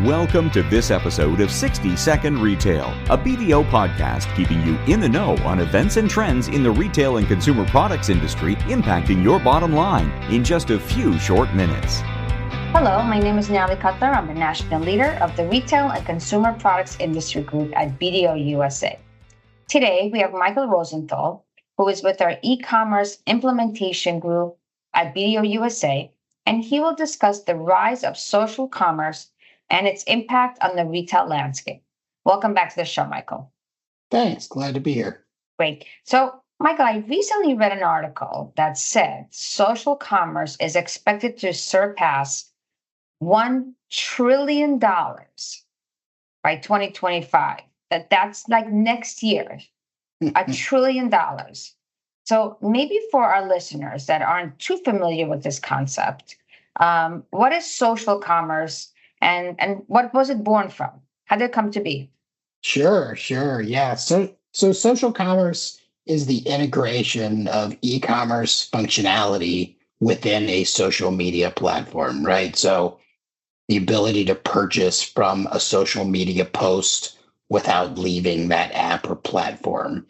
Welcome to this episode of 60 Second Retail, a BDO podcast keeping you in the know on events and trends in the retail and consumer products industry impacting your bottom line in just a few short minutes. Hello, my name is Natalie Cutler. I'm the national leader of the Retail and Consumer Products Industry Group at BDO USA. Today, we have Michael Rosenthal, who is with our e-commerce implementation group at BDO USA, and he will discuss the rise of social commerce and its impact on the retail landscape. Welcome back to the show, Michael. Thanks. Glad to be here. Great. So, Michael, I recently read an article that said social commerce is expected to surpass $1 trillion by 2025. That's like next year, $1 trillion. So maybe for our listeners that aren't too familiar with this concept, what is social commerce? And what was it born from? How did it come to be? Sure. Yeah. So social commerce is the integration of e-commerce functionality within a social media platform, right? So the ability to purchase from a social media post without leaving that app or platform.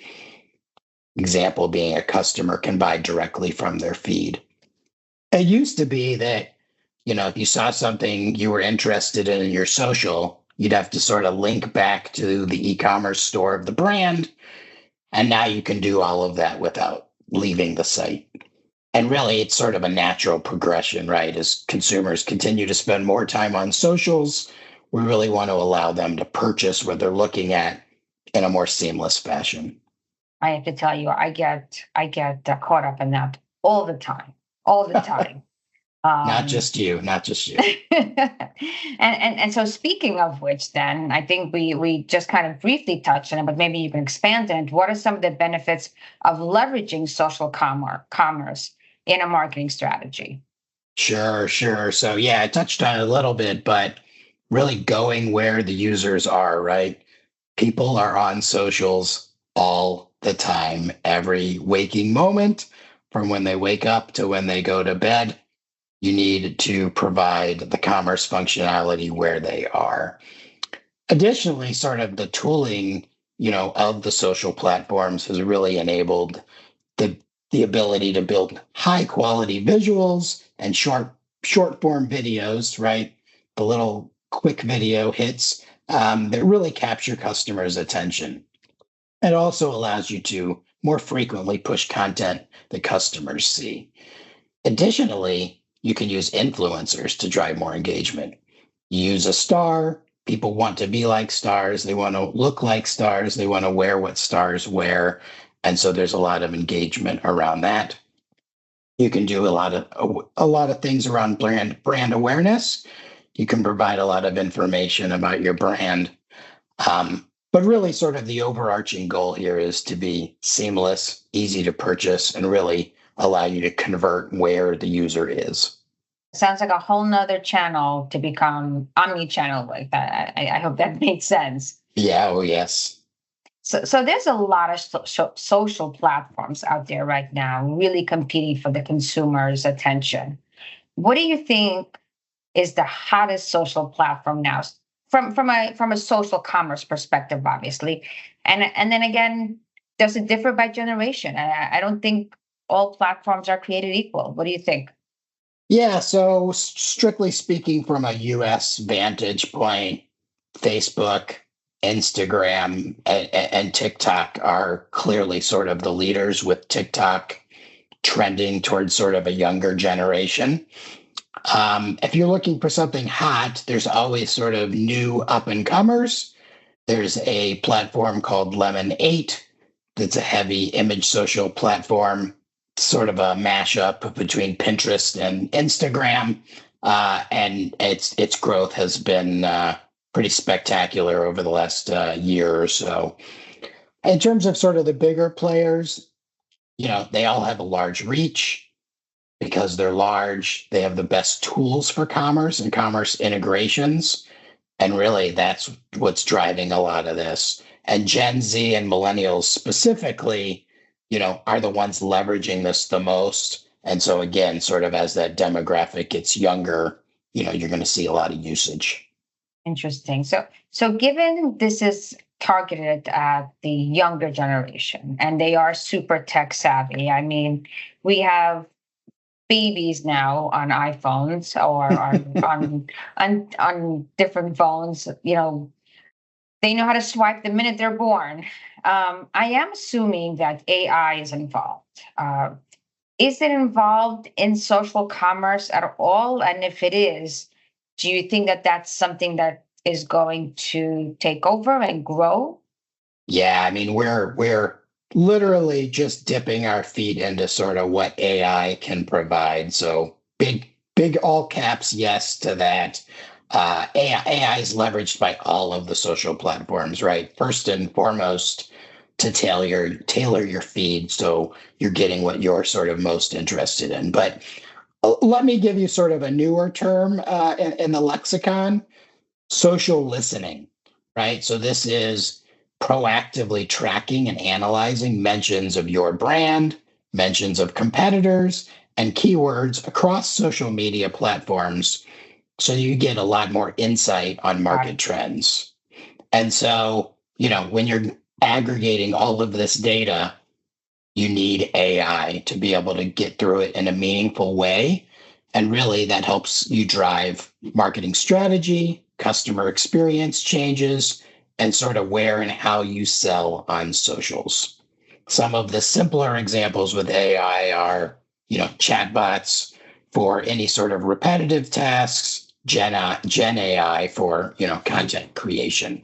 Example being a customer can buy directly from their feed. It used to be that if you saw something you were interested in your social, you'd have to sort of link back to the e-commerce store of the brand. And now you can do all of that without leaving the site. And really, it's sort of a natural progression, right? As consumers continue to spend more time on socials, we really want to allow them to purchase what they're looking at in a more seamless fashion. I have to tell you, I get caught up in that all the time. Not just you. And so speaking of which, then I think we just kind of briefly touched on it, but maybe you can expand on it. What are some of the benefits of leveraging social commerce in a marketing strategy? Sure. So yeah, I touched on it a little bit, but really going where the users are, right? People are on socials all the time, every waking moment, from when they wake up to when they go to bed. You need to provide the commerce functionality where they are. Additionally, sort of the tooling, of the social platforms has really enabled the ability to build high quality visuals and short form videos, right? The little quick video hits that really capture customers' attention. It also allows you to more frequently push content that customers see. Additionally, you can use influencers to drive more engagement. You use a star, people want to be like stars, they want to look like stars, they want to wear what stars wear. And so there's a lot of engagement around that. You can do a lot of things around brand awareness. You can provide a lot of information about your brand. But really sort of the overarching goal here is to be seamless, easy to purchase, and really allow you to convert where the user is. Sounds like a whole nother channel to become omni-channel with. I hope that makes sense. Yeah, oh yes. So there's a lot of social platforms out there right now really competing for the consumer's attention. What do you think is the hottest social platform now? From a social commerce perspective, obviously. And then again, does it differ by generation? I don't think all platforms are created equal. What do you think? Yeah, so strictly speaking from a US vantage point, Facebook, Instagram, and TikTok are clearly sort of the leaders, with TikTok trending towards sort of a younger generation. If you're looking for something hot, there's always sort of new up-and-comers. There's a platform called Lemon8 that's a heavy image social platform, sort of a mashup between Pinterest and Instagram. And its growth has been pretty spectacular over the last year or so. In terms of sort of the bigger players, they all have a large reach. Because they're large, they have the best tools for commerce and commerce integrations. And really, that's what's driving a lot of this. And Gen Z and millennials specifically, are the ones leveraging this the most. And so again, sort of as that demographic gets younger, you're going to see a lot of usage. Interesting. So given this is targeted at the younger generation and they are super tech savvy, I mean, we have babies now on iPhones or on different phones. They know how to swipe the minute they're born. I am assuming that AI is involved. Is it involved in social commerce at all? And if it is, do you think that that's something that is going to take over and grow? Yeah, I mean, we're literally just dipping our feet into sort of what AI can provide. So big all caps yes to that. AI is leveraged by all of the social platforms, right? First and foremost, to tailor your feed so you're getting what you're sort of most interested in. But let me give you sort of a newer term in the lexicon: social listening, right? So this is proactively tracking and analyzing mentions of your brand, mentions of competitors, and keywords across social media platforms, so you get a lot more insight on market trends. And so, when you're aggregating all of this data, you need AI to be able to get through it in a meaningful way. And really, that helps you drive marketing strategy, customer experience changes, and sort of where and how you sell on socials. Some of the simpler examples with AI are, chatbots for any sort of repetitive tasks, Gen AI for, content creation.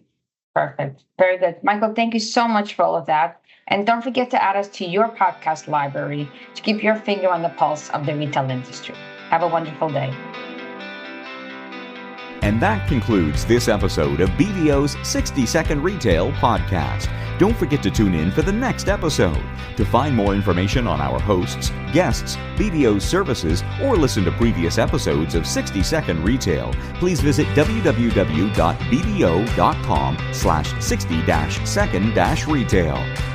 Perfect. Very good. Michael, thank you so much for all of that. And don't forget to add us to your podcast library to keep your finger on the pulse of the retail industry. Have a wonderful day. And that concludes this episode of BDO's 60-Second Retail Podcast. Don't forget to tune in for the next episode. To find more information on our hosts, guests, BDO's services, or listen to previous episodes of 60-Second Retail, please visit www.bdo.com/60-second-retail.